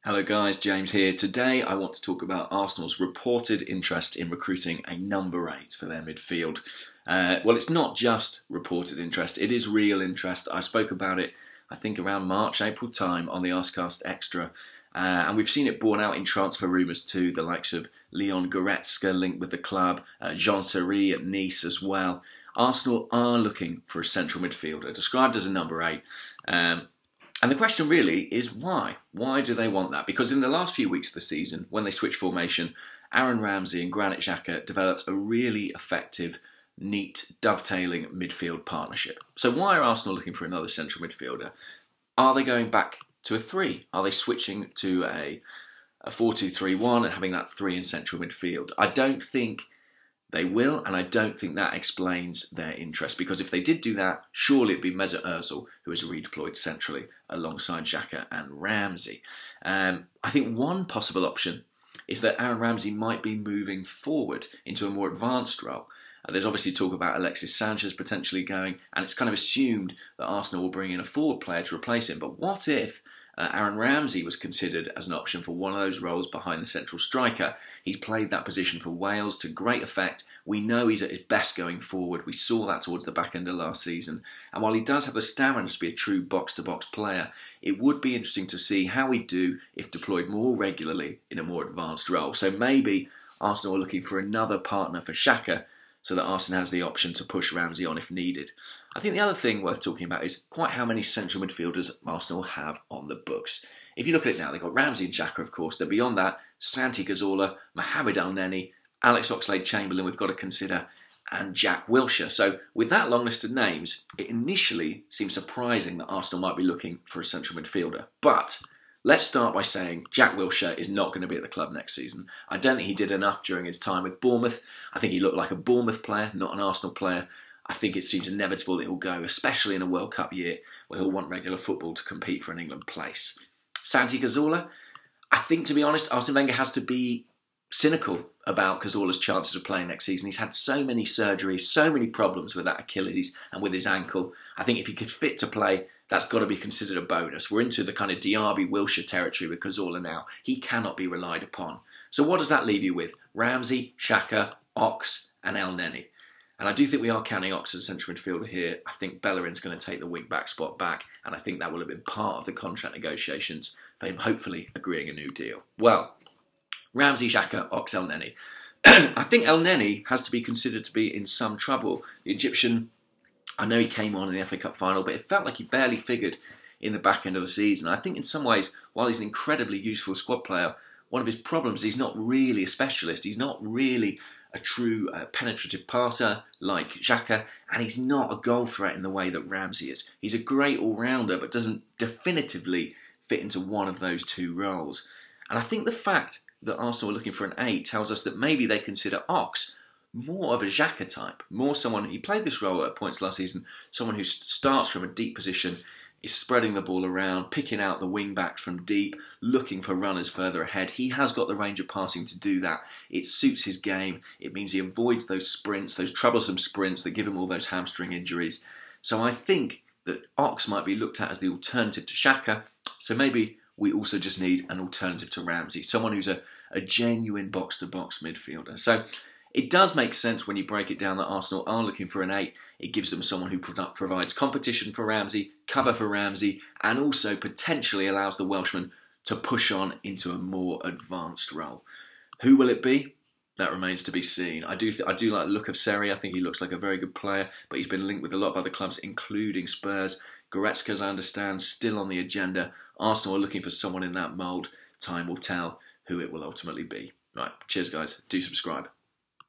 Hello guys, James here. Today I want to talk about Arsenal's reported interest in recruiting a number 8 for their midfield. Well, it's not just reported interest, it is real interest. I spoke about it, I think, around March, April time on the Arscast Extra. And we've seen it borne out in transfer rumours too, the likes of Leon Goretzka linked with the club, Jean Seri at Nice as well. Arsenal are looking for a central midfielder, described as a number 8. And the question really is why? Why do they want that? Because in the last few weeks of the season, when they switched formation, Aaron Ramsey and Granit Xhaka developed a really effective, neat, dovetailing midfield partnership. So why are Arsenal looking for another central midfielder? Are they going back to a 3? Are they switching to a 4-2-3-1 and having that 3 in central midfield? I don't think they will, and I don't think that explains their interest, because if they did do that, surely it'd be Mesut Ozil who is redeployed centrally alongside Xhaka and Ramsey. I think one possible option is that Aaron Ramsey might be moving forward into a more advanced role. There's obviously talk about Alexis Sanchez potentially going, and it's kind of assumed that Arsenal will bring in a forward player to replace him. But what if Aaron Ramsey was considered as an option for one of those roles behind the central striker? He's played that position for Wales to great effect. We know he's at his best going forward. We saw that towards the back end of last season. And while he does have the stamina to be a true box-to-box player, it would be interesting to see how he'd do if deployed more regularly in a more advanced role. So maybe Arsenal are looking for another partner for Xhaka, so that Arsenal has the option to push Ramsey on if needed. I think the other thing worth talking about is quite how many central midfielders Arsenal have on the books. If you look at it now, they've got Ramsey and Xhaka, of course. Then beyond that, Santi Cazorla, Mohamed Elneny, Alex Oxlade-Chamberlain we've got to consider, and Jack Wilshere. So with that long list of names, it initially seems surprising that Arsenal might be looking for a central midfielder. But let's start by saying Jack Wilshere is not going to be at the club next season. I don't think he did enough during his time with Bournemouth. I think he looked like a Bournemouth player, not an Arsenal player. I think it seems inevitable that he'll go, especially in a World Cup year where he'll want regular football to compete for an England place. Santi Cazorla, I think, to be honest, Arsene Wenger has to be cynical about Cazorla's chances of playing next season. He's had so many surgeries, so many problems with that Achilles and with his ankle. I think if he could fit to play, that's got to be considered a bonus. We're into the kind of Diaby Wilshere territory with Cazorla now. He cannot be relied upon. So what does that leave you with? Ramsey, Xhaka, Ox and Elneny. And I do think we are counting Ox as a central midfielder here. I think Bellerin's going to take the wing-back spot back, and I think that will have been part of the contract negotiations for him hopefully agreeing a new deal. Well, Ramsey, Xhaka, Ox, Elneny. I think Elneny has to be considered to be in some trouble. The Egyptian, I know he came on in the FA Cup final, but it felt like he barely figured in the back end of the season. I think in some ways, while he's an incredibly useful squad player, one of his problems is he's not really a specialist. He's not really a true penetrative passer like Xhaka, and he's not a goal threat in the way that Ramsey is. He's a great all-rounder, but doesn't definitively fit into one of those two roles. And I think the fact that Arsenal are looking for an 8 tells us that maybe they consider Ox more of a Xhaka type, more someone, he played this role at points last season, someone who starts from a deep position, is spreading the ball around, picking out the wing backs from deep, looking for runners further ahead. He has got the range of passing to do that. It suits his game. It means he avoids those sprints, those troublesome sprints that give him all those hamstring injuries. So I think that Ox might be looked at as the alternative to Xhaka. So maybe we also just need an alternative to Ramsey, someone who's a genuine box-to-box midfielder. So it does make sense when you break it down that Arsenal are looking for an 8. It gives them someone who provides competition for Ramsey, cover for Ramsey, and also potentially allows the Welshman to push on into a more advanced role. Who will it be? That remains to be seen. I do like the look of Seri. I think he looks like a very good player, but he's been linked with a lot of other clubs, including Spurs. Goretzka, as I understand, still on the agenda. Arsenal are looking for someone in that mould. Time will tell who it will ultimately be. Right, cheers guys. Do subscribe.